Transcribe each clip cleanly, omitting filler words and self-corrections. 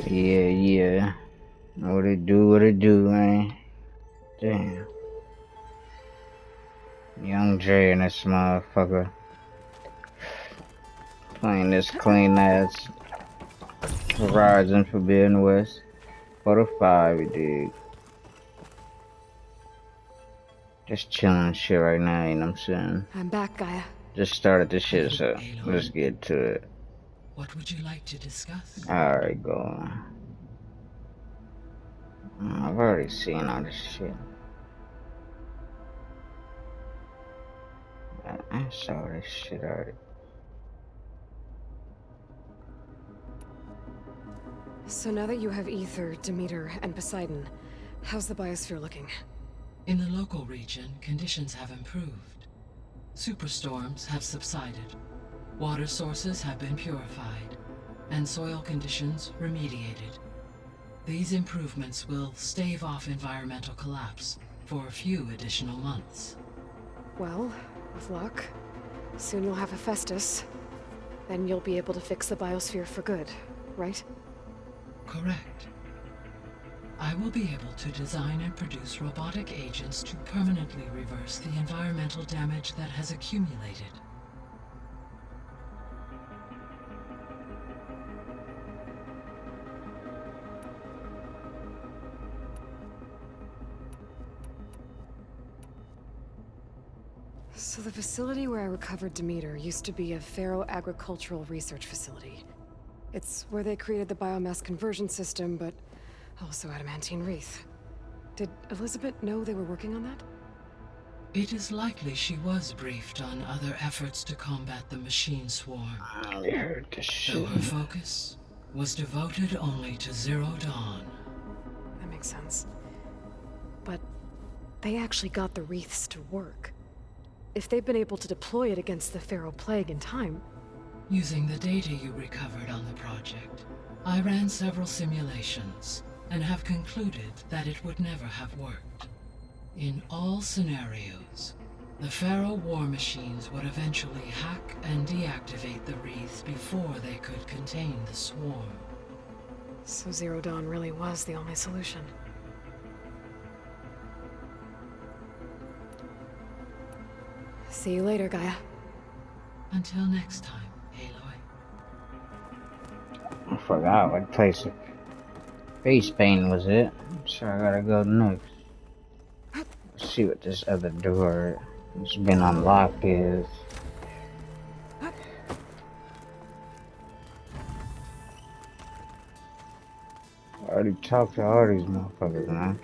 Yeah. What it do, man? Damn. Young Dre and this motherfucker playing this clean ass Horizon Forbidden West for the 5, you dig? Just chilling shit right now, you know what I'm saying? I'm back, Gaia. Just started this shit, Hello, so Aloy. let's get to it. What would you like to discuss? Alright, go on. I've already seen all this shit. I saw this shit already. So now that you have Ether, Demeter, and Poseidon, how's the biosphere looking? In the local region, conditions have improved. Superstorms have subsided. Water sources have been purified, and soil conditions remediated. These improvements will stave off environmental collapse for a few additional months. Well, with luck, soon you'll have Hephaestus. Then you'll be able to fix the biosphere for good, right? Correct. I will be able to design and produce robotic agents to permanently reverse the environmental damage that has accumulated. So the facility where I recovered Demeter used to be a Pharaoh agricultural research facility. It's where they created the biomass conversion system, but also adamantine wreath. Did Elizabeth know they were working on that? It is likely she was briefed on other efforts to combat the machine swarm. I heard this shit. Though her focus was devoted only to Zero Dawn. That makes sense. But they actually got the wreaths to work. If they've been able to deploy it against the Pharaoh Plague in time... Using the data you recovered on the project, I ran several simulations and have concluded that it would never have worked. In all scenarios, the Pharaoh war machines would eventually hack and deactivate the wreath before they could contain the swarm. So Zero Dawn really was the only solution. See you later, Gaia. Until next time, Aloy. I forgot what place of face painting was it. So I gotta go next. Let's see what this other door that's been unlocked is. I already talked to all these motherfuckers, man.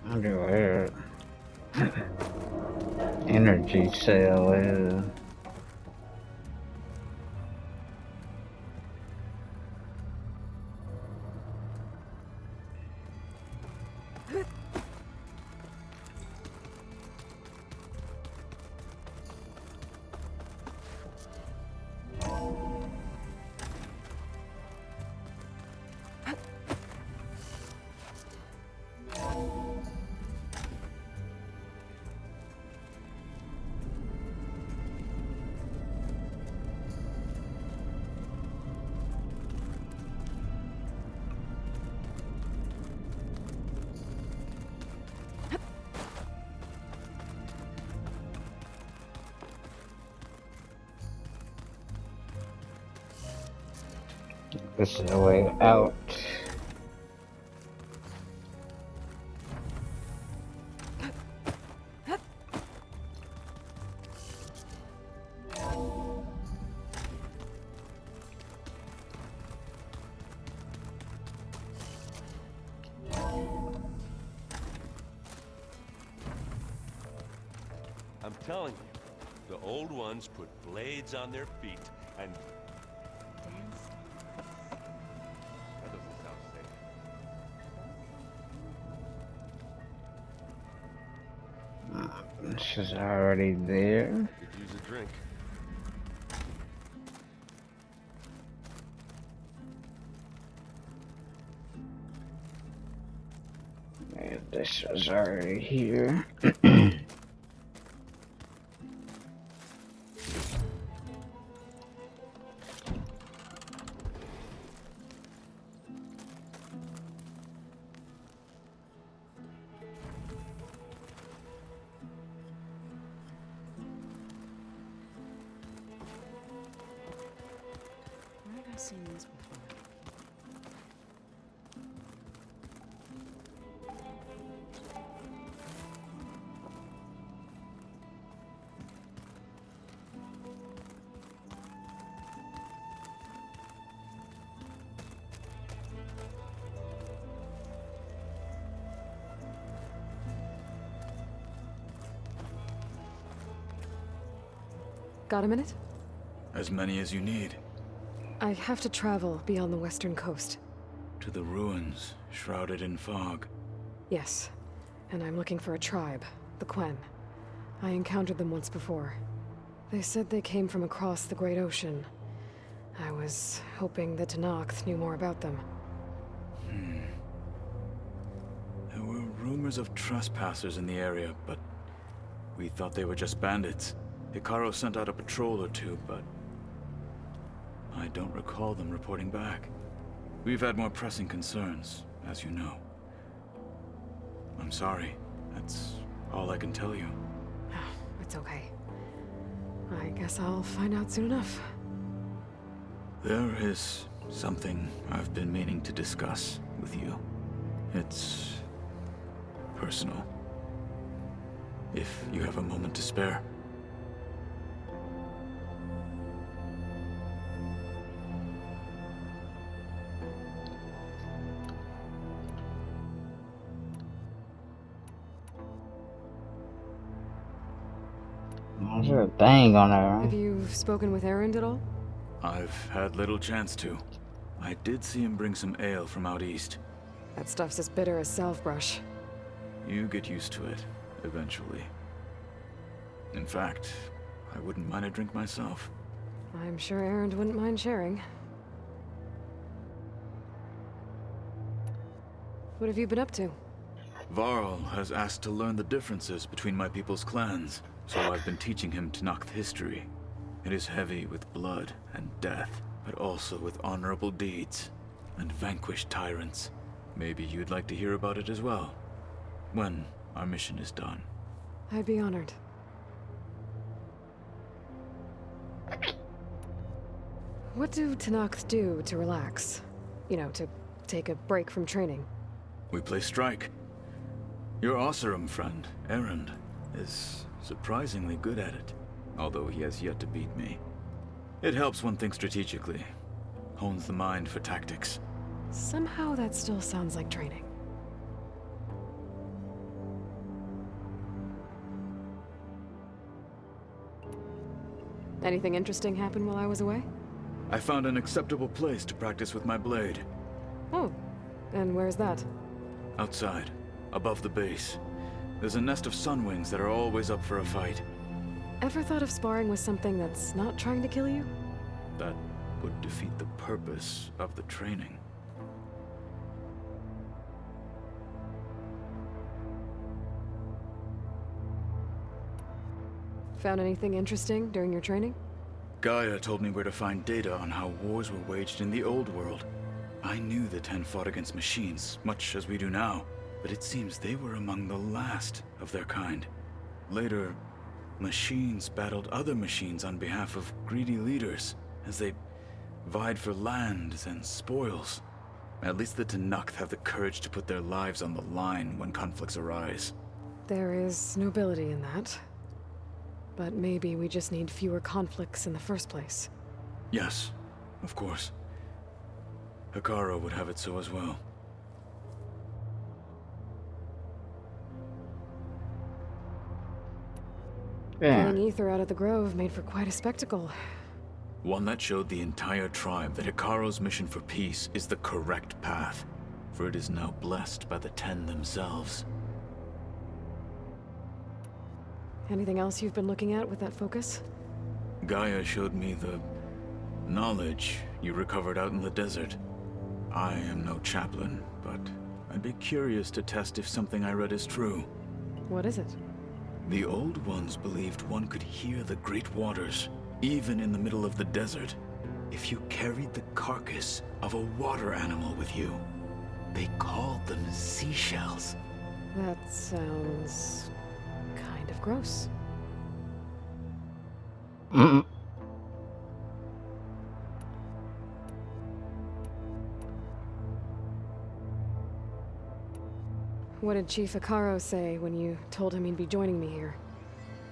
Underwear. Energy cell is. This is the way out. I'm telling you, the old ones put blades on their feet and... That doesn't sound safe. This is already there. Could use a drink. Yeah, this was already here. Where have I seen this before? Got a minute? As many as you need. I have to travel beyond the western coast. To the ruins, shrouded in fog. Yes, and I'm looking for a tribe, the Quen. I encountered them once before. They said they came from across the Great Ocean. I was hoping that Tenakth knew more about them. There were rumors of trespassers in the area, but we thought they were just bandits. Hekarro sent out a patrol or two, but I don't recall them reporting back. We've had more pressing concerns, as you know. I'm sorry. That's all I can tell you. It's okay. I guess I'll find out soon enough. There is something I've been meaning to discuss with you. It's personal. If you have a moment to spare. There's a thing on Have there. you spoken with Erend at all? I've had little chance to. I did see him bring some ale from out east. That stuff's as bitter as salvebrush. You get used to it, eventually. In fact, I wouldn't mind a drink myself. I'm sure Erend wouldn't mind sharing. What have you been up to? Varl has asked to learn the differences between my people's clans, so I've been teaching him Tenakth history. It is heavy with blood and death, but also with honorable deeds and vanquished tyrants. Maybe you'd like to hear about it as well, when our mission is done. I'd be honored. What do Tenakth do to relax? You know, to take a break from training? We play strike. Your Oseram friend, Erend, is surprisingly good at it, although he has yet to beat me. It helps one think strategically, hones the mind for tactics. Somehow that still sounds like training. Anything interesting happen while I was away? I found an acceptable place to practice with my blade. Oh, and where's that? Outside, above the base. There's a nest of sunwings that are always up for a fight. Ever thought of sparring with something that's not trying to kill you? That would defeat the purpose of the training. Found anything interesting during your training? Gaia told me where to find data on how wars were waged in the old world. I knew the Ten fought against machines, much as we do now, but it seems they were among the last of their kind. Later, machines battled other machines on behalf of greedy leaders, as they vied for lands and spoils. At least the Tenakth have the courage to put their lives on the line when conflicts arise. There is nobility in that. But maybe we just need fewer conflicts in the first place. Yes, of course. Hekarro would have it so as well. Yeah. Getting Ether out of the Grove made for quite a spectacle. One that showed the entire tribe that Hikaro's mission for peace is the correct path, for it is now blessed by the Ten themselves. Anything else you've been looking at with that focus? Gaia showed me the knowledge you recovered out in the desert. I am no chaplain, but I'd be curious to test if something I read is true. What is it? The Old Ones believed one could hear the great waters, even in the middle of the desert, if you carried the carcass of a water animal with you. They called them seashells. That sounds kind of gross. Mm-mm. What did Chief Hikaro say when you told him he'd be joining me here?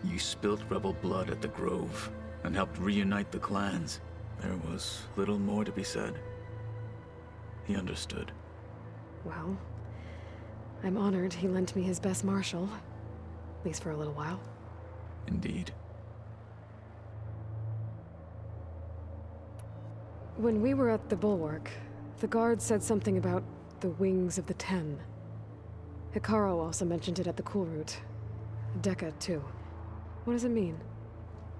You spilt rebel blood at the Grove and helped reunite the clans. There was little more to be said. He understood. Well, I'm honored he lent me his best marshal. At least for a little while. Indeed. When we were at the Bulwark, the guard said something about the Wings of the Ten. Hikaro also mentioned it at the Cool Route. Dekka, too. What does it mean?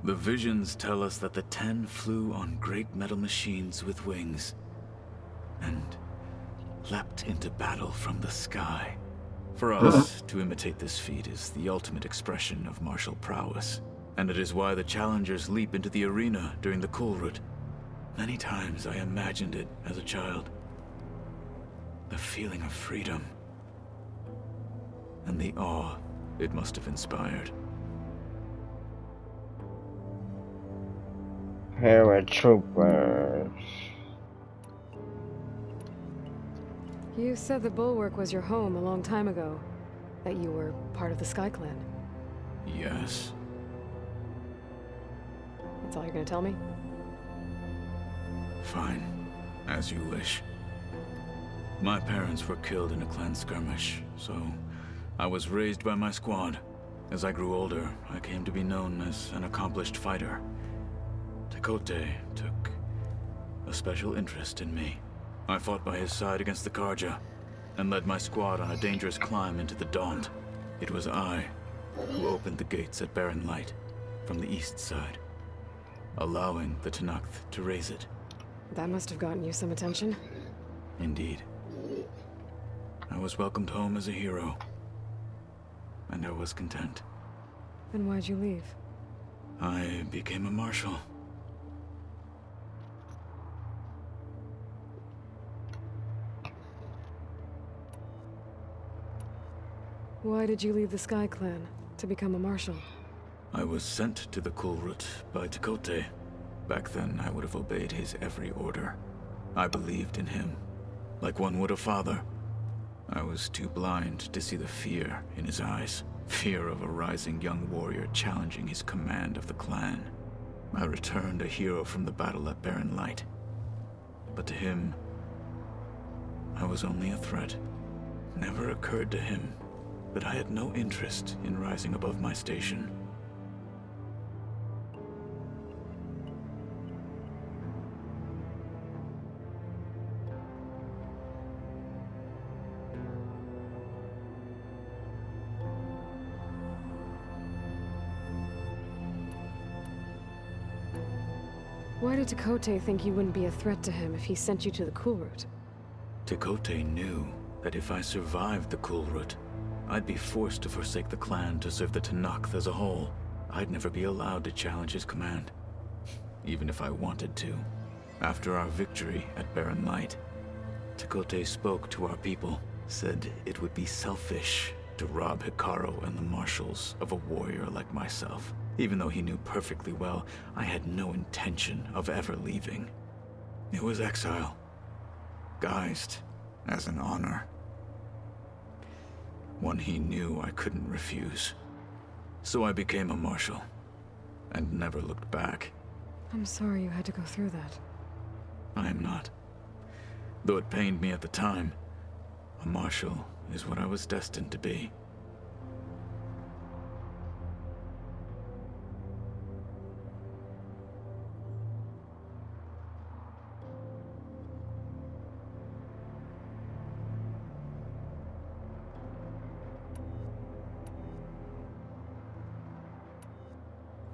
The visions tell us that the Ten flew on great metal machines with wings, and leapt into battle from the sky. For us, to imitate this feat is the ultimate expression of martial prowess, and it is why the challengers leap into the arena during the Cool Route. Many times I imagined it as a child. The feeling of freedom, and the awe it must have inspired. Paratroopers. You said the Bulwark was your home a long time ago. That you were part of the Sky Clan. Yes. That's all you're gonna tell me? Fine. As you wish. My parents were killed in a clan skirmish, so I was raised by my squad. As I grew older, I came to be known as an accomplished fighter. Tekote took a special interest in me. I fought by his side against the Karja, and led my squad on a dangerous climb into the Daunt. It was I who opened the gates at Barren Light, from the east side, allowing the Tenakth to raise it. That must have gotten you some attention. Indeed. I was welcomed home as a hero, and I was content. Then why'd you leave? I became a marshal. Why did you leave the Sky Clan to become a marshal? I was sent to the Cool Route by Tekote. Back then, I would have obeyed his every order. I believed in him, like one would a father. I was too blind to see the fear in his eyes. Fear of a rising young warrior challenging his command of the clan. I returned a hero from the battle at Barren Light. But to him, I was only a threat. Never occurred to him that I had no interest in rising above my station. Why did Tekote think you wouldn't be a threat to him if he sent you to the Cool Route? Tekote knew that if I survived the Cool Route, I'd be forced to forsake the clan to serve the Tenakth as a whole. I'd never be allowed to challenge his command, even if I wanted to. After our victory at Barren Light, Tekote spoke to our people, said it would be selfish to rob Hikaro and the marshals of a warrior like myself, even though he knew perfectly well I had no intention of ever leaving. It was exile, guised as an honor. One he knew I couldn't refuse. So I became a marshal, and never looked back. I'm sorry you had to go through that. I am not. Though it pained me at the time, a marshal is what I was destined to be.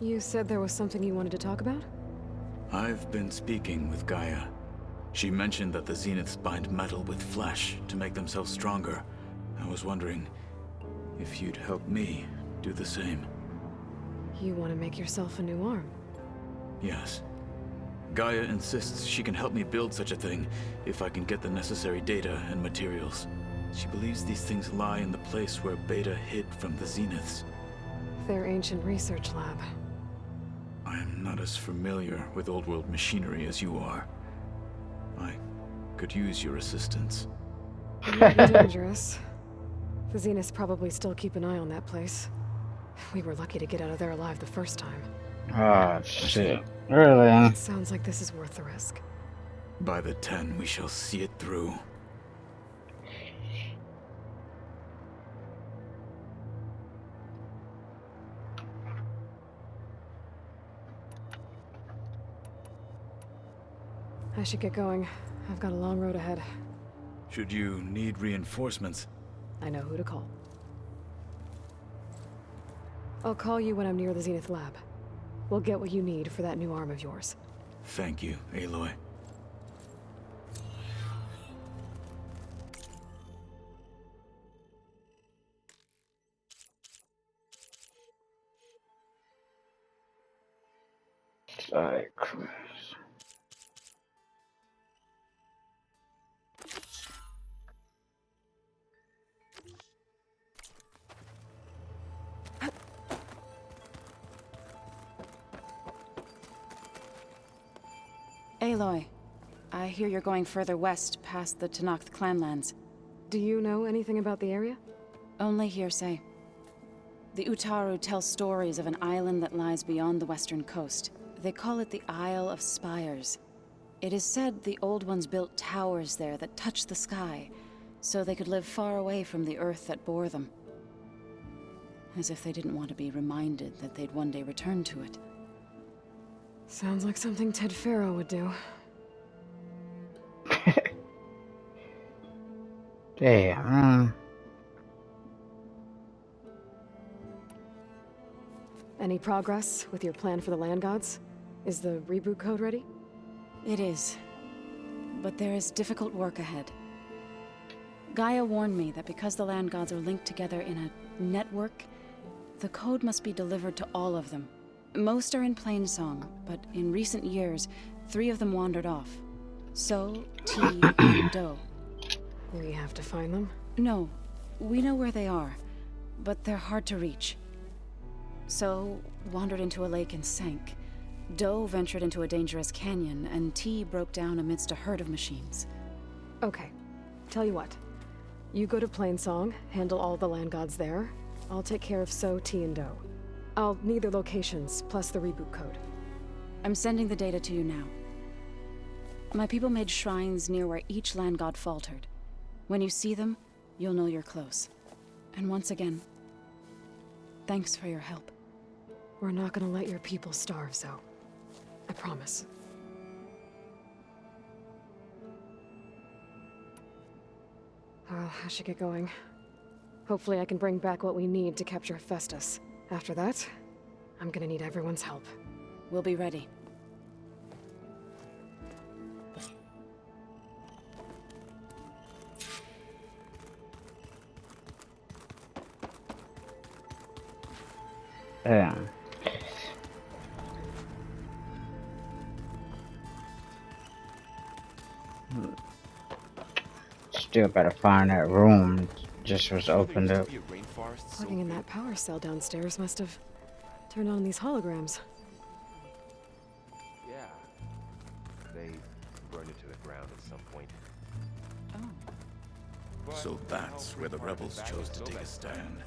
You said there was something you wanted to talk about? I've been speaking with Gaia. She mentioned that the Zeniths bind metal with flesh to make themselves stronger. I was wondering if you'd help me do the same. You want to make yourself a new arm? Yes. Gaia insists she can help me build such a thing if I can get the necessary data and materials. She believes these things lie in the place where Beta hid from the Zeniths. Their ancient research lab. I am not as familiar with old world machinery as you are. I could use your assistance. It might be dangerous. The Zeniths probably still keep an eye on that place. We were lucky to get out of there alive the first time. Oh, shit. Really? It sounds like this is worth the risk. By the 10, we shall see it through. I should get going. I've got a long road ahead. Should you need reinforcements? I know who to call. I'll call you when I'm near the Zenith lab. We'll get what you need for that new arm of yours. Thank you, Aloy. Like, Aloy, I hear you're going further west past the Tenakth clanlands. Do you know anything about the area? Only hearsay. The Utaru tell stories of an island that lies beyond the western coast. They call it the Isle of Spires. It is said the Old Ones built towers there that touch the sky, so they could live far away from the earth that bore them. As if they didn't want to be reminded that they'd one day return to it. Sounds like something Ted Faro would do. damn. Any progress with your plan for the Land Gods? Is the reboot code ready? It is. But there is difficult work ahead. Gaia warned me that because the Land Gods are linked together in a network, the code must be delivered to all of them. Most are in Plainsong, but in recent years, 3 of them wandered off. So, T, and Do. We have to find them? No, we know where they are, but they're hard to reach. So, wandered into a lake and sank. Do ventured into a dangerous canyon, and T broke down amidst a herd of machines. Okay. Tell you what. You go to Plainsong, handle all the Land Gods there. I'll take care of So, T, and Do. I'll need their locations, plus the reboot code. I'm sending the data to you now. My people made shrines near where each land god faltered. When you see them, you'll know you're close. And once again, thanks for your help. We're not gonna let your people starve, Zo. I promise. Well, I should get going. Hopefully I can bring back what we need to capture Festus. After that, I'm gonna need everyone's help. We'll be ready. Yeah. Still gotta find that room. Just was opened up. Plugging in that power cell downstairs must have turned on these holograms. Yeah. They burned it to the ground at some point. Oh, So that's where the rebels chose to take a stand.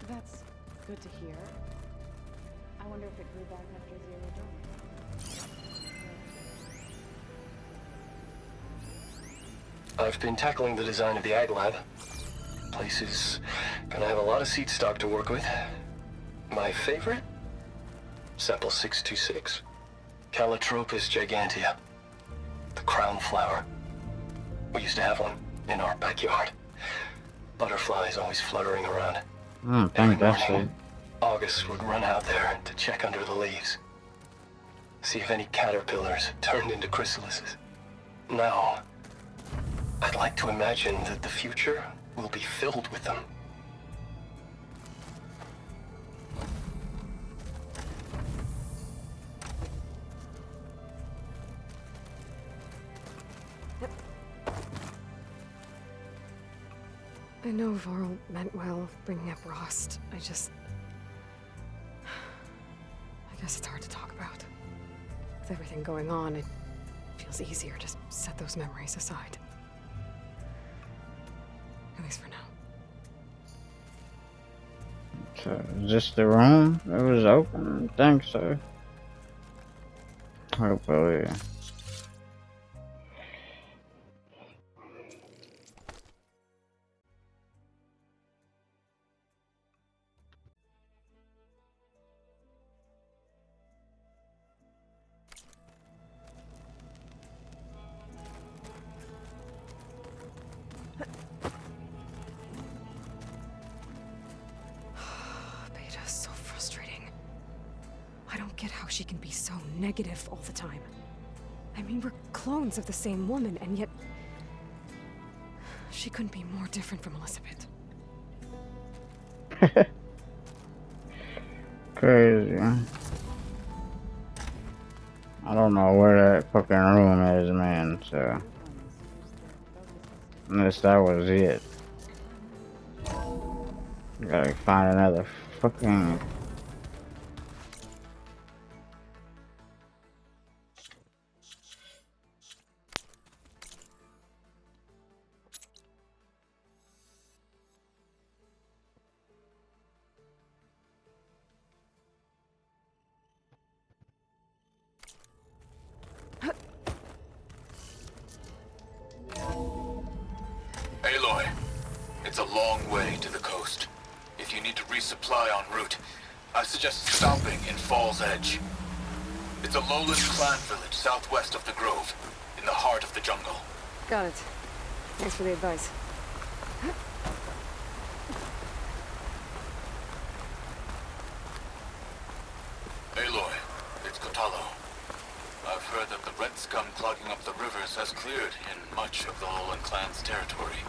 that's good to hear. I wonder if it grew back after Zero Dawn. I've been tackling the design of the Ag Lab. Place is gonna have a lot of seed stock to work with. My favorite? Sample 626. Calotropis gigantea. The crown flower. We used to have one in our backyard. Butterflies always fluttering around. Every Fantastic. morning, August would run out there to check under the leaves. See if any caterpillars turned into chrysalises. Now, I'd like to imagine that the future will be filled with them. I know Varl meant well, bringing up Rost. I guess it's hard to talk about. With everything going on, it feels easier to set those memories aside. At least for now. So, is this the room that was open? I think so. Hopefully. Beta's so frustrating. I don't get how she can be so negative all the time. I mean, we're clones of the same woman, and yet she couldn't be more different from Elizabeth. Crazy. I don't know where that fucking room is, man, so. Unless that was it. Gotta find another fucking. Aloy, it's a long way to the coast. If you need to resupply en route, I suggest stopping in Fall's Edge. It's a lowland clan village southwest of the Grove, in the heart of the jungle. Got it. Thanks for the advice. Aloy, it's Kotallo. I've heard that the red scum clogging up the rivers has cleared in much of the lowland clan's territory.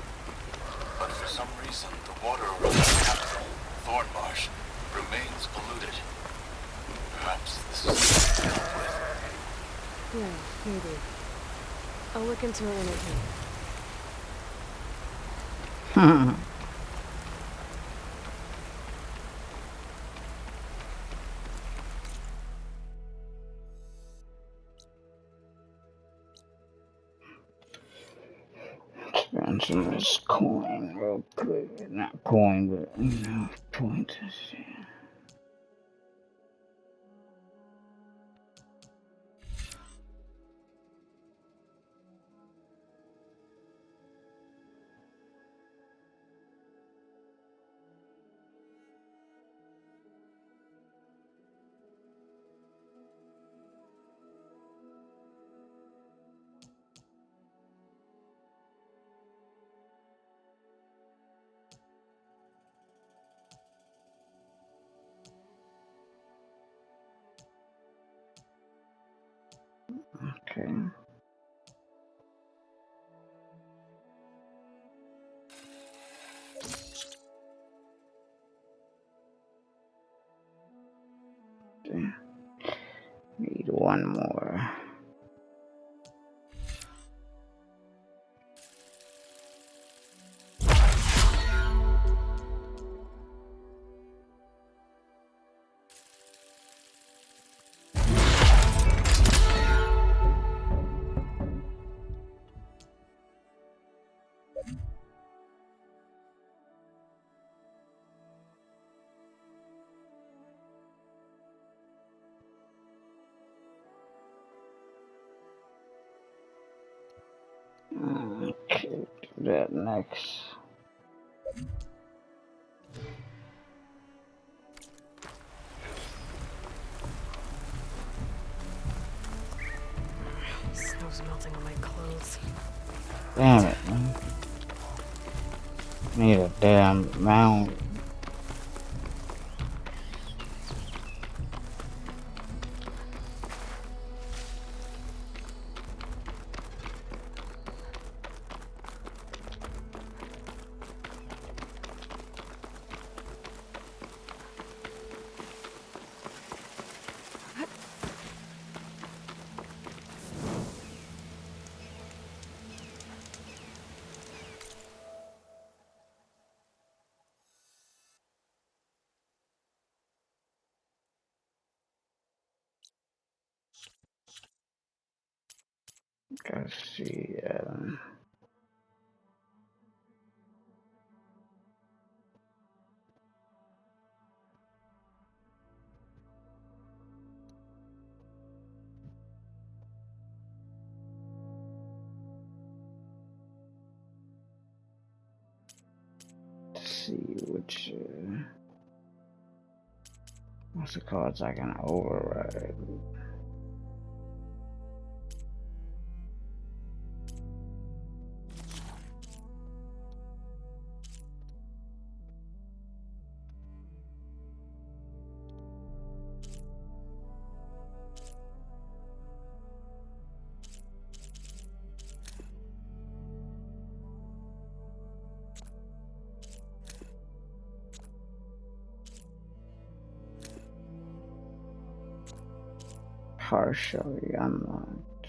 But for some reason, the water around the capital, Thornmarsh, remains polluted. Perhaps this is dealt with. Yeah, maybe. I'll look into it when I can. Spend some of this coin real quick. Not coin, but, you know, points. Yeah. Okay. Need one more. Okay, do that next. Snow's melting on my clothes. Damn it, man. Need a damn mount. Let's see. Let's see which. What's the cards I can override? Partially unlocked.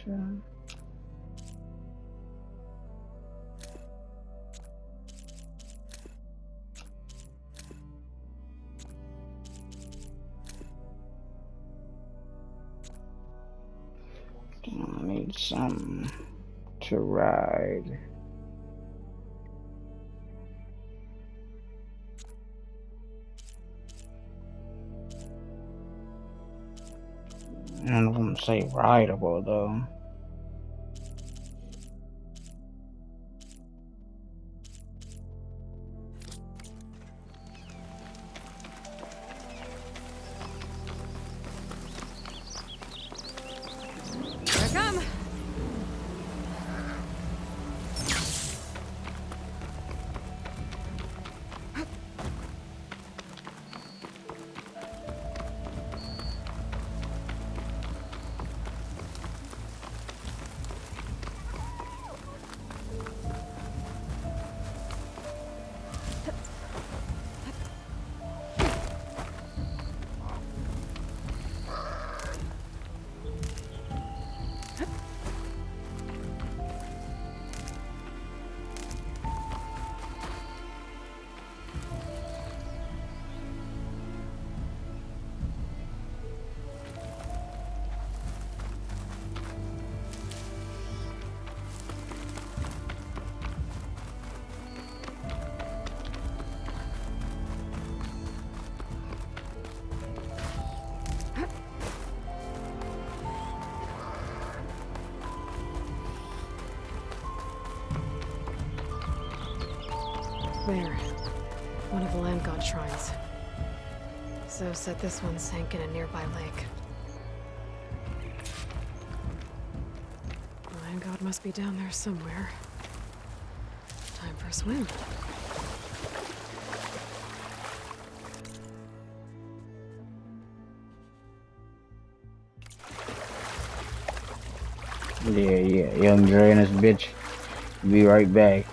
I need some to ride. None of them say rideable though. Here I come. There. One of the land god shrines. So said this one sank in a nearby lake. The land god must be down there somewhere. Time for a swim. Yeah, young Dre and this bitch. Be right back.